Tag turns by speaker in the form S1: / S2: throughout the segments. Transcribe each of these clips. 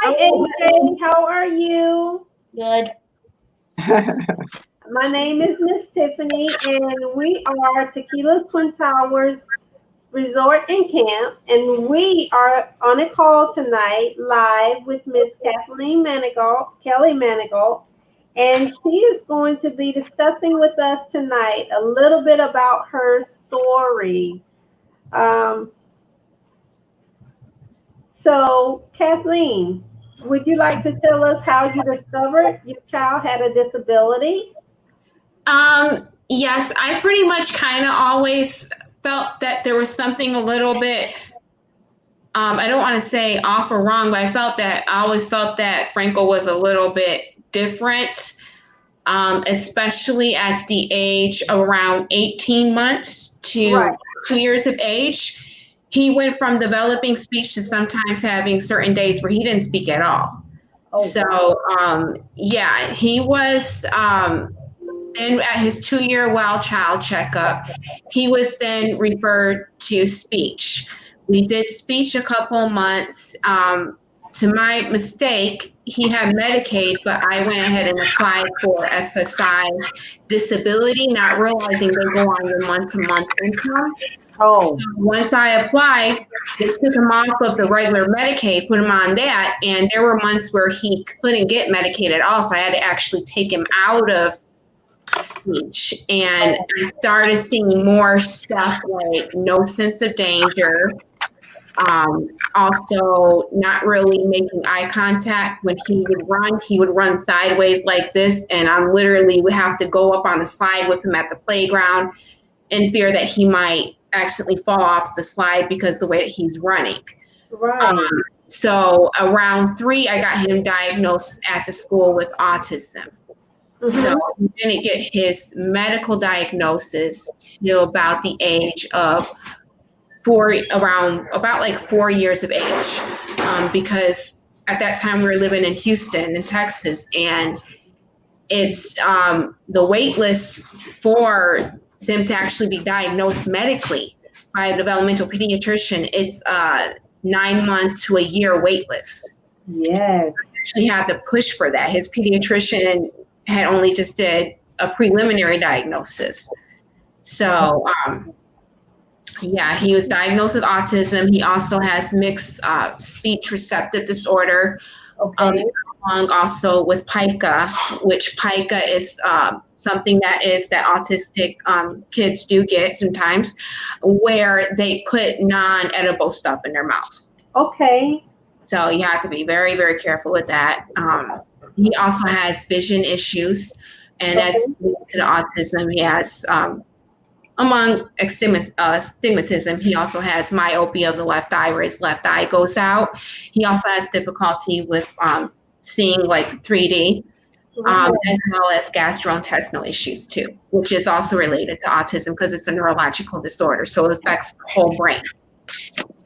S1: Hi, AJ. How are you?
S2: Good.
S1: My name is Miss Tiffany, and we are Tequila's Twin Towers Resort and Camp, and we are on a call tonight live with Miss Kathleen Manigault, Kelly Manigault, and she is going to be discussing with us tonight a little bit about her story. Um, so, Kathleen, would you like to tell us how you discovered your child had a disability?
S3: Yes, I pretty much kind of always felt that there was something a little bit, I don't want to say off or wrong, but I always felt that Franco was a little bit different, especially at the age around 18 months to
S1: Right.
S3: 2 years of age. He went from developing speech to sometimes having certain days where he didn't speak at all.
S1: Oh,
S3: So, yeah, he was. Then at his 2-year wild child checkup, he was then referred to speech. We did speech a couple months. To my mistake, he had Medicaid, but I went ahead and applied for SSI disability, not realizing they go on your month-to-month income.
S1: Oh.
S3: So once I applied, they took him off of the regular Medicaid, put him on that, and there were months where he couldn't get Medicaid at all, so I had to actually take him out of speech, and I started seeing more stuff like no sense of danger, also not really making eye contact. When he would run sideways like this, and I literally would have to go up on the slide with him at the playground in fear that he might accidentally fall off the slide because the way that he's running.
S1: Right.
S3: So around 3, I got him diagnosed at the school with autism. So he didn't get his medical diagnosis till about the age of 4 years of age, because at that time we were living in Houston, in Texas, and it's the wait list for them to actually be diagnosed medically by a developmental pediatrician. It's 9 months to a year wait list.
S1: Yes.
S3: She had to push for that. His pediatrician had only just did a preliminary diagnosis. So, yeah, he was diagnosed with autism. He also has mixed speech receptive disorder, along also with pica, which pica is something that autistic kids do get sometimes, where they put non-edible stuff in their mouth.
S1: Okay.
S3: So you have to be very, very careful with that. He also has vision issues, and that's due to the autism. He has, among astigmatism, he also has myopia of the left eye, where his left eye goes out. He also has difficulty with seeing like 3D, as well as gastrointestinal issues too, which is also related to autism because it's a neurological disorder, so it affects the whole brain.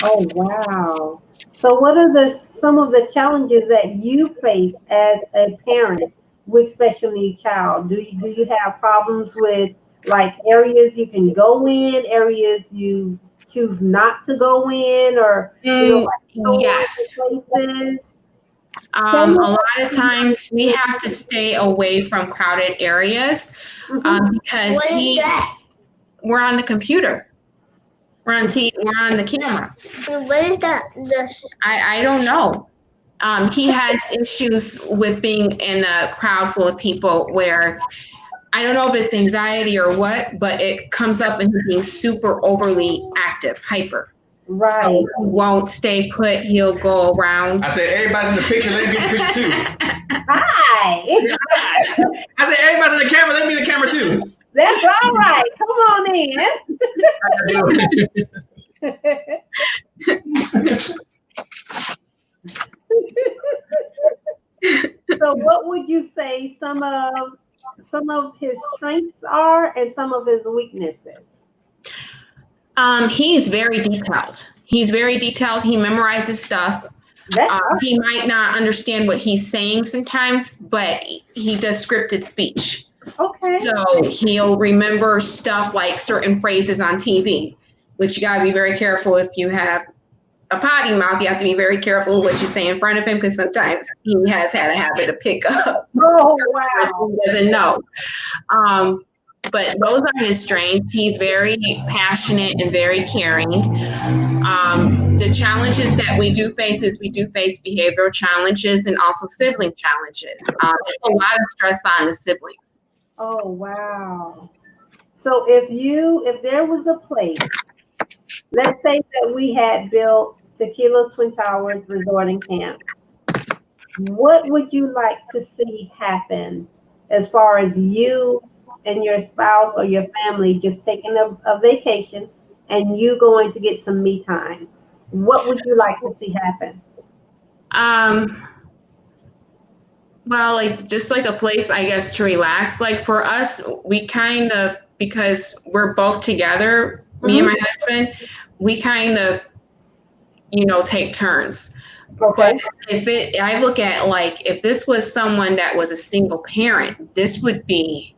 S1: Oh, wow. So what are some of the challenges that you face as a parent with special needs child? Do you have problems with like areas you can go in, areas you choose not to go in, or like
S3: yes,
S1: places?
S3: a lot of times we have to stay away from crowded areas because we're on the computer. We're on the camera.
S2: What is that?
S3: I don't know. He has issues with being in a crowd full of people where I don't know if it's anxiety or what, but it comes up and he's being super overly active, hyper.
S1: Right.
S3: So he won't stay put. He'll go around.
S4: I said, everybody's in the picture. Let me be in the picture too.
S1: Hi.
S4: I said, everybody's in the camera. Let me be in the camera too.
S1: That's all right. Come on in. So what would you say some of his strengths are and some of his weaknesses?
S3: He's very detailed. He memorizes stuff. He might not understand what he's saying sometimes, but he does scripted speech.
S1: Okay.
S3: So he'll remember stuff like certain phrases on TV, which you gotta be very careful if you have a potty mouth. You have to be very careful what you say in front of him because sometimes he has had a habit of pick up.
S1: Oh, wow.
S3: He doesn't know. But those are his strengths. He's very passionate and very caring. The challenges that we do face is we do face behavioral challenges and also sibling challenges. There's a lot of stress on the siblings.
S1: Oh, wow. So if there was a place, let's say that we had built Tequila Twin Towers Resort and Camp, what would you like to see happen as far as you and your spouse or your family just taking a vacation and you going to get some me time? What would you like to see happen?
S3: Well, like just like a place, I guess, to relax. Like for us, we kind of, because we're both together, me and my husband, we kind of, take turns.
S1: Okay.
S3: But I look at like, if this was someone that was a single parent, this would be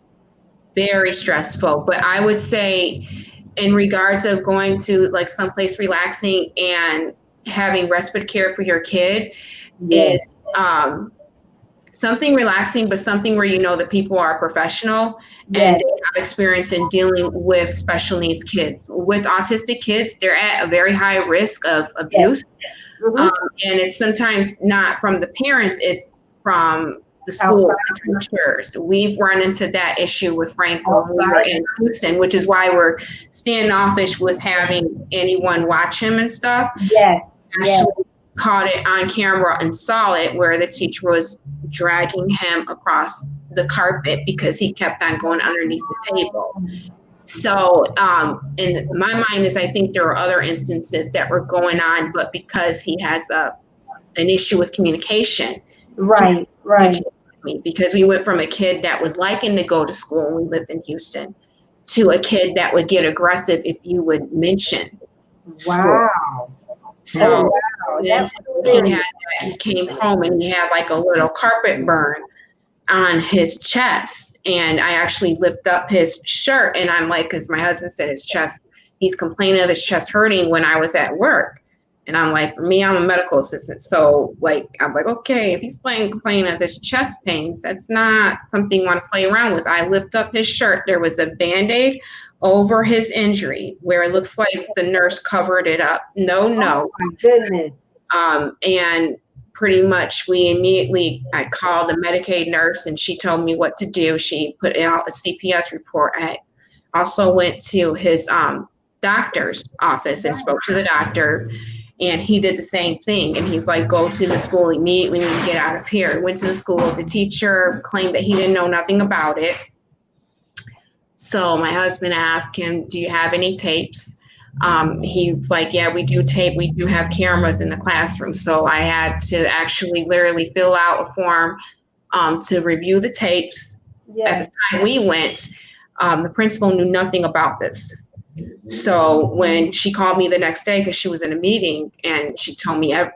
S3: very stressful. But I would say in regards of going to like someplace relaxing and having respite care for your kid is something relaxing, but something where the people are professional and they have experience in dealing with special needs kids. With autistic kids, they're at a very high risk of abuse. And it's sometimes not from the parents, it's from the school teachers. We've run into that issue with Franco when we were in Houston, which is why we're standoffish with having anyone watch him and stuff. Actually caught it on camera and saw it where the teacher was dragging him across the carpet because he kept on going underneath the table. So in my mind is I think there are other instances that were going on, but because he has an issue with communication.
S1: Right.
S3: Because we went from a kid that was liking to go to school when we lived in Houston to a kid that would get aggressive if you would mention school. So he came home and he had like a little carpet burn on his chest, and I actually lift up his shirt and I'm like, because my husband said he's complaining of his chest hurting when I was at work. And I'm like, for me, I'm a medical assistant. So I'm like, okay, if he's complaining of his chest pains, that's not something you want to play around with. I lift up his shirt. There was a Band-Aid over his injury where it looks like the nurse covered it up. No.
S1: Oh my goodness.
S3: And pretty much I called the Medicaid nurse and she told me what to do. She put out a CPS report. I also went to his doctor's office and spoke to the doctor, and he did the same thing. And he's like, go to the school immediately when you get out of here. Went to the school. The teacher claimed that he didn't know nothing about it. So my husband asked him, do you have any tapes? He's like, yeah, we do tape. We do have cameras in the classroom. So I had to actually literally fill out a form to review the tapes. At the time we went, the principal knew nothing about this. So when she called me the next day, because she was in a meeting, and she told me, I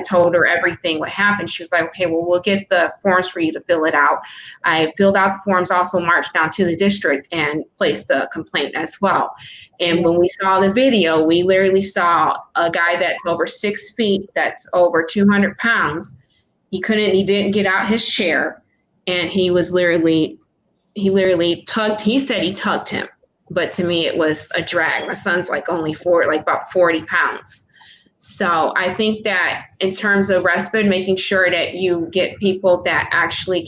S3: told her everything what happened. She was like, okay, well, we'll get the forms for you to fill it out. I filled out the forms, also marched down to the district and placed a complaint as well. And when we saw the video, we literally saw a guy that's over 6 feet, that's over 200 pounds. He didn't get out his chair, and he tugged, he said he tugged him. But to me, it was a drag. My son's only about 40 pounds. So I think that in terms of respite, making sure that you get people that actually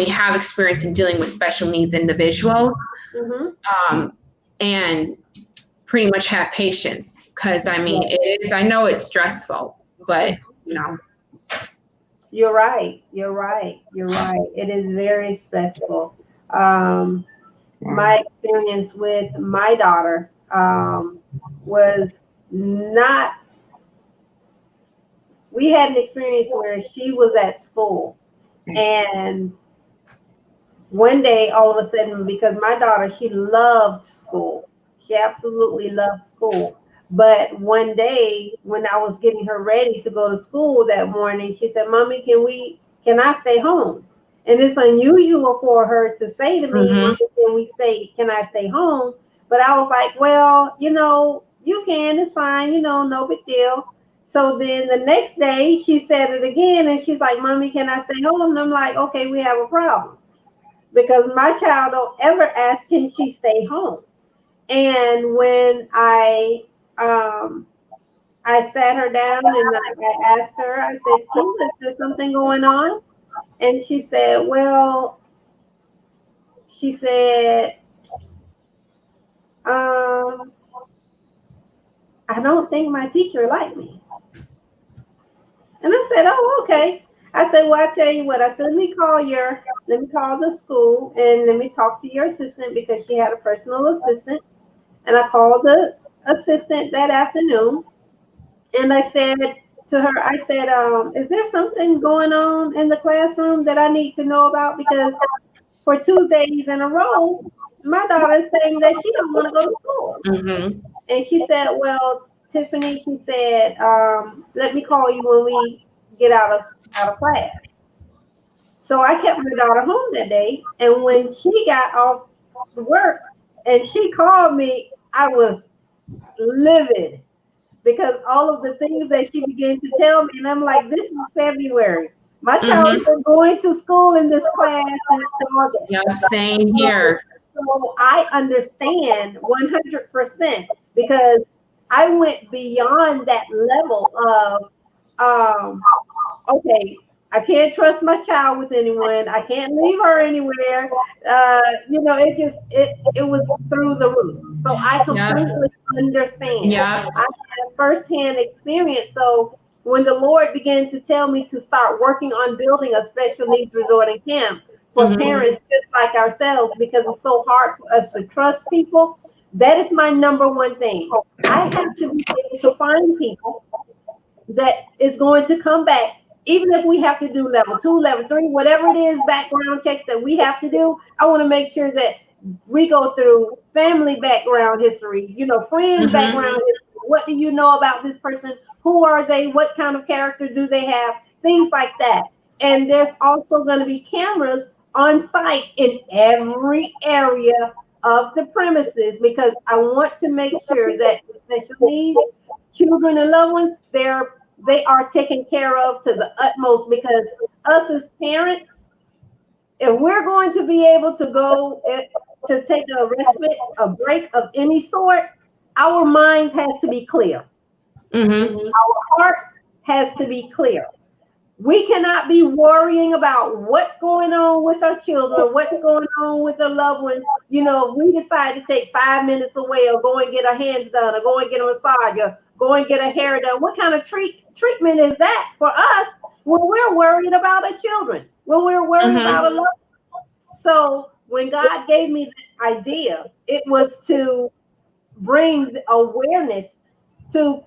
S3: have experience in dealing with special needs individuals, and pretty much have patience. Because I know it's stressful, but
S1: You're right. It is very stressful. My experience with my daughter was not, we had an experience where she was at school, and one day all of a sudden, because my daughter, she loved school. She absolutely loved school. But one day when I was getting her ready to go to school that morning, she said, Mommy, can I stay home? And it's unusual for her to say to me, can I stay home? But I was like, well, you can, it's fine, no big deal. So then the next day she said it again and she's like, Mommy, can I stay home? And I'm like, okay, we have a problem. Because my child don't ever ask, can she stay home? And when I sat her down and I asked her, I said, Keila, is there something going on? And she said, well, I don't think my teacher liked me. And I said, oh, okay. I said, well, I tell you what, I said, let me call the school and let me talk to your assistant because she had a personal assistant. And I called the assistant that afternoon. And I said to her, I said, is there something going on in the classroom that I need to know about? Because for 2 days in a row, my daughter is saying that she don't want to go to school.
S3: Mm-hmm.
S1: And she said, well, Tiffany, she said, let me call you when we get out of class. So I kept my daughter home that day. And when she got off work and she called me, I was livid because all of the things that she began to tell me, and I'm like, this is February. My child has been going to school in this class since August.
S3: Yep, same here.
S1: So I understand 100% because I went beyond that level of, okay, I can't trust my child with anyone. I can't leave her anywhere. It was through the roof. So I completely understand.
S3: Yeah.
S1: I had firsthand experience. So when the Lord began to tell me to start working on building a special needs resort and camp for parents just like ourselves, because it's so hard for us to trust people, that is my number one thing. I have to be able to find people that is going to come back. Even if we have to do level 2, level 3, whatever it is, background checks that we have to do, I want to make sure that we go through family background history, friend background history. What do you know about this person? Who are they? What kind of character do they have? Things like that. And there's also going to be cameras on site in every area of the premises because I want to make sure that special needs children and loved ones, they are taken care of to the utmost, because us as parents, if we're going to be able to go to take a respite, a break of any sort, our minds has to be clear. Our hearts has to be clear. We cannot be worrying about what's going on with our children, what's going on with our loved ones. We decide to take 5 minutes away or go and get our hands done or go and get a massage or go and get a hair done. What kind of treatment is that for us when we're worried about our children, when we're worried about a loved one? So when God gave me this idea, it was to bring awareness to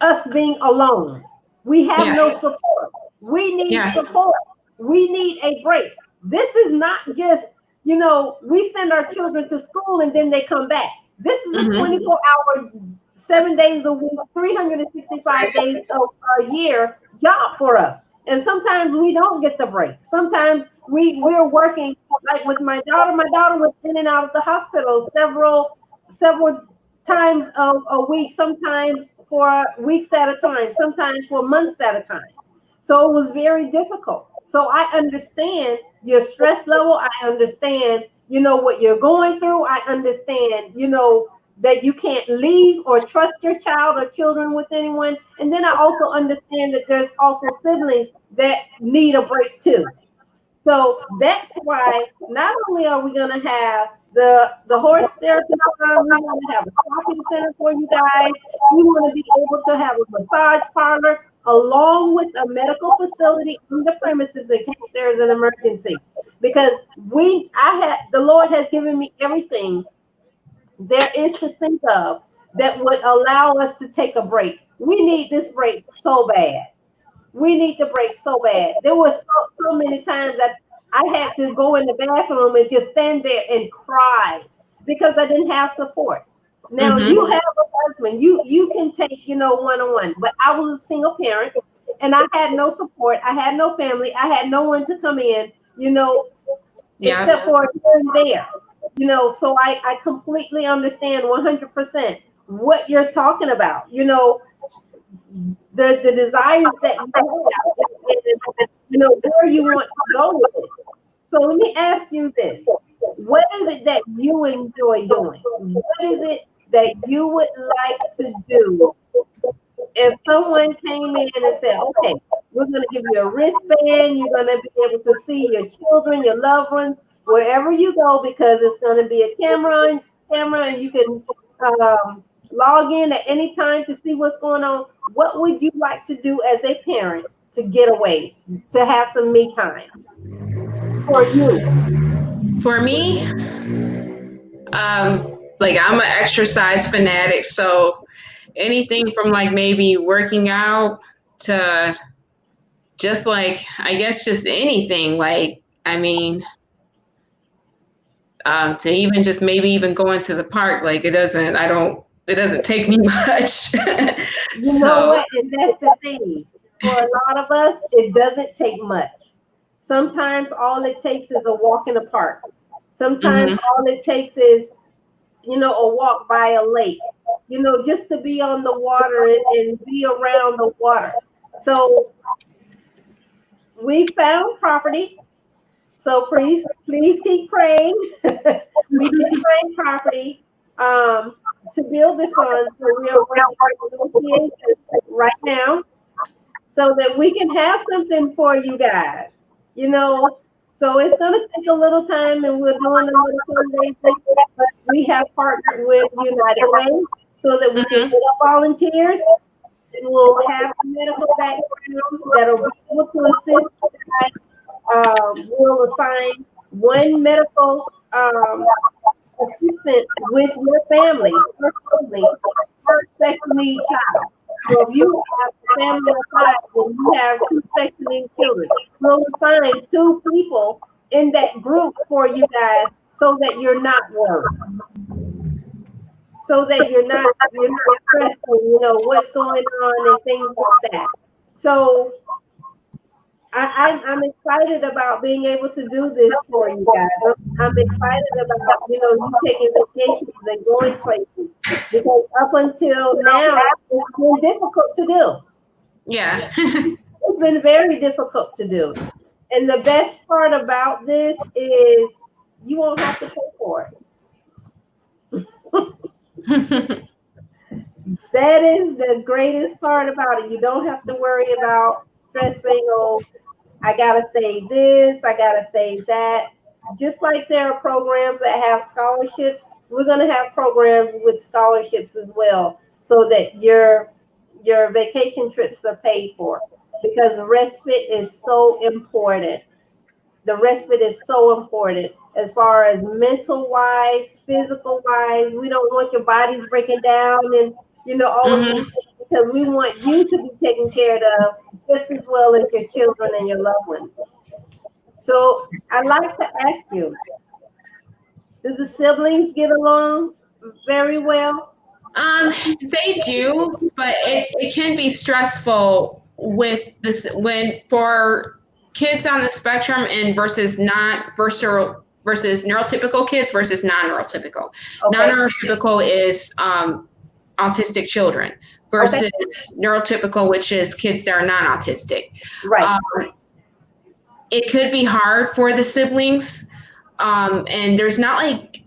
S1: us being alone. We have no support. We need support. We need a break. This is not just, we send our children to school and then they come back. This is a 24-hour, 7 days a week, 365 days a year job for us. And sometimes we don't get the break. Sometimes we're working, like with my daughter. My daughter was in and out of the hospital several times a week, sometimes for weeks at a time, sometimes for months at a time. So it was very difficult. So I understand your stress level. I understand, what you're going through. I understand, that you can't leave or trust your child or children with anyone. And then I also understand that there's also siblings that need a break too. So that's why not only are we going to have the horse therapy program, we want to have a shopping center for you guys. We want to be able to have a massage parlor along with a medical facility on the premises in case there's an emergency. Because the Lord has given me everything there is to think of that would allow us to take a break. We need this break so bad. We need the break so bad. There was so many times that I had to go in the bathroom and just stand there and cry because I didn't have support. Now you have a husband, you can take, one-on-one, but I was a single parent and I had no support. I had no family. I had no one to come in, except for here and there, so I completely understand 100% what you're talking about. The desires that you have, and where you want to go with it. So let me ask you this. What is it that you enjoy doing? What is it that you would like to do? If someone came in and said, okay, we're going to give you a wristband, you're going to be able to see your children, your loved ones, wherever you go, because it's going to be a camera, and you can log in at any time to see what's going on. What would you like to do as a parent to get away, to have some me time for you?
S3: For me, like I'm an exercise fanatic, so anything from like maybe working out to just like, I guess just anything. Like, I mean, to even just maybe even going to the park, like it doesn't take me much.
S1: You know what? And that's the thing. For a lot of us, it doesn't take much. Sometimes all it takes is a walk in the park. Sometimes all it takes is, a walk by a lake, just to be on the water and be around the water. So we found property. So please keep praying. We did find property to build this on. So we are negotiations right now so that we can have something for you guys. So it's going to take a little time, and we're doing a little fundraising, but we have partnered with United Way so that we can get up volunteers, and we'll have a medical background that'll be able to assist you guys. We'll assign one medical assistant with your family, per special needs child. So if you have a family of 5 and you have 2 special needs children, we'll assign 2 people in that group for you guys so that you're not worried. So that you're not stressed on, what's going on and things like that. So I'm excited about being able to do this for you guys. I'm excited about, you taking vacations and going places, because up until now, it's been difficult to do.
S3: Yeah.
S1: It's been very difficult to do. And the best part about this is you won't have to pay for it. That is the greatest part about it. You don't have to worry about stressing, I gotta save this, I gotta save that. Just like there are programs that have scholarships, we're gonna have programs with scholarships as well, so that your vacation trips are paid for. Because respite is so important. The respite is so important as far as mental wise, physical wise. We don't want your bodies breaking down and all of these things, because we want you to be taken care of just as well as your children and your loved ones. So I'd like to ask you, does the siblings get along very well?
S3: They do, but it can be stressful with this for kids on the spectrum and versus neurotypical kids versus non-neurotypical. Okay. Non-neurotypical is autistic children versus neurotypical, which is kids that are non-autistic.
S1: Right.
S3: It could be hard for the siblings, and there's not like,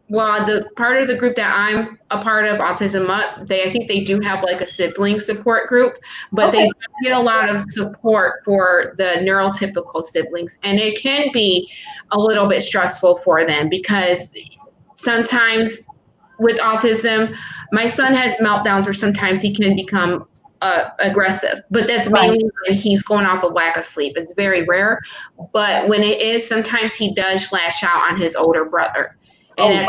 S3: the part of the group that I'm a part of, Autism Up, I think they do have like a sibling support group, but they get a lot of support for the neurotypical siblings, and it can be a little bit stressful for them, because sometimes with autism, my son has meltdowns, or sometimes he can become aggressive, but that's mainly when he's going off of lack of sleep. It's very rare, but when it is, sometimes he does lash out on his older brother. And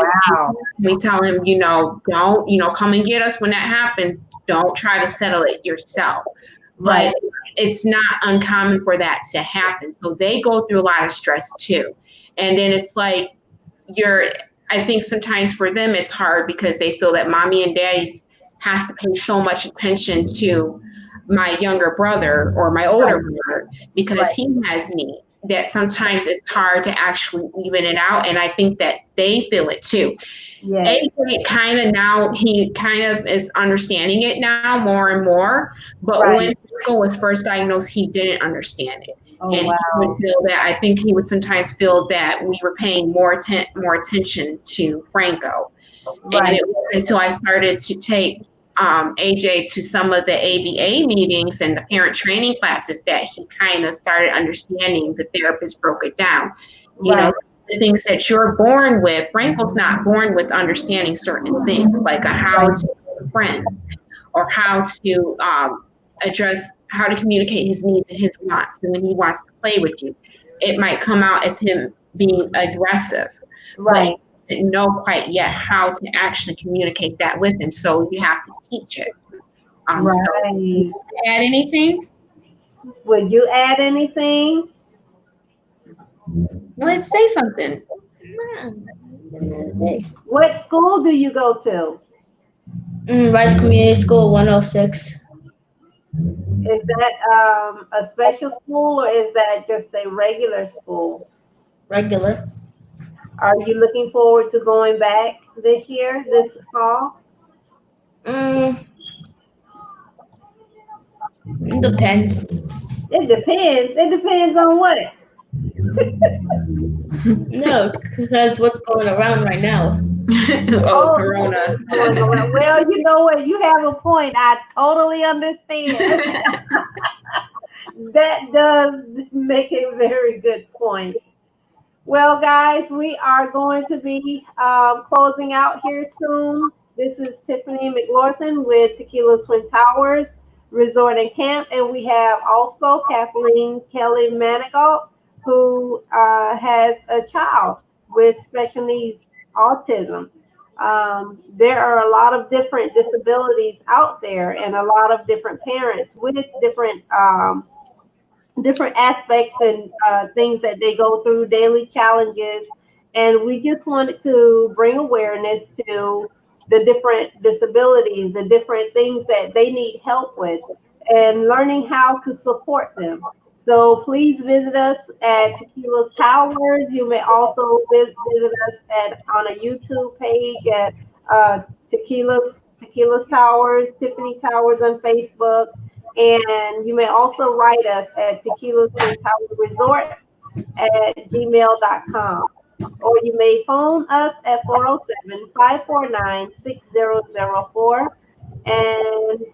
S3: we tell him, don't, come and get us when that happens. Don't try to settle it yourself. But it's not uncommon for that to happen. So they go through a lot of stress too. And then it's like I think sometimes for them it's hard because they feel that mommy and daddy has to pay so much attention to my younger brother or my older brother, because
S1: Right.
S3: he has needs that sometimes it's hard to actually even it out. And I think that they feel it too.
S1: Yes.
S3: AJ kind of now, he kind of is understanding it now more and more. But
S1: Right.
S3: when Franco was first diagnosed, he didn't understand it.
S1: Oh,
S3: And
S1: wow.
S3: he would feel that, I think he would sometimes feel that we were paying more attention to Franco. And
S1: Right.
S3: it wasn't until I started to take AJ to some of the ABA meetings and the parent training classes that he kind of started understanding. The therapist broke it down. You know,
S1: Right.
S3: the things that you're born with, Frankel's not born with understanding certain things, like how to make friends or how to address, how to communicate his needs and his wants. And when he wants to play with you, it might come out as him being aggressive.
S1: Right.
S3: But didn't know quite yet how to actually communicate that with him. So you have to teach it. So
S1: Right.
S3: add anything?
S1: Would you add anything?
S3: Let's say something.
S1: What school do you go to?
S2: Rice Community School 106.
S1: Is that a special school or is that just a regular school?
S2: Regular.
S1: Are you looking forward to going back this year, this fall?
S2: Depends.
S1: It depends. It depends on what?
S2: No, because what's going around right now.
S3: Oh, Corona.
S1: Well, you know what? You have a point. I totally understand. That does make a very good point. Well, guys, we are going to be closing out here soon. This is Tiffany McLaughlin with Tequila Twin Towers Resort and Camp, and we have also Kathleen Kelly Manigault, who has a child with special needs autism. There are a lot of different disabilities out there, and a lot of different parents with different aspects and things that they go through, daily challenges. And we just wanted to bring awareness to the different disabilities, the different things that they need help with, and learning how to support them. So please visit us at Tequila's Towers. You may also visit us on a YouTube page at Tequila's Towers, Tiffany Towers on Facebook. And you may also write us at Tequila Twin Tower Resort at gmail.com. Or you may phone us at 407-549-6004. And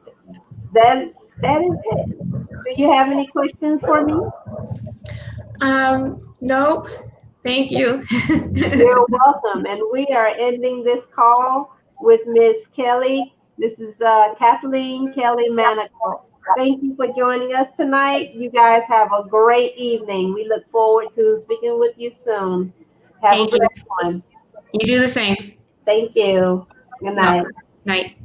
S1: that is it. Do you have any questions for me?
S3: Nope. Thank you.
S1: You're welcome. And we are ending this call with Miss Kelly. This is Kathleen Kelly Manigault. Thank you for joining us tonight. You guys have a great evening. We look forward to speaking with you soon. Have a great one.
S3: You do the same.
S1: Thank you. Good night.
S3: Night.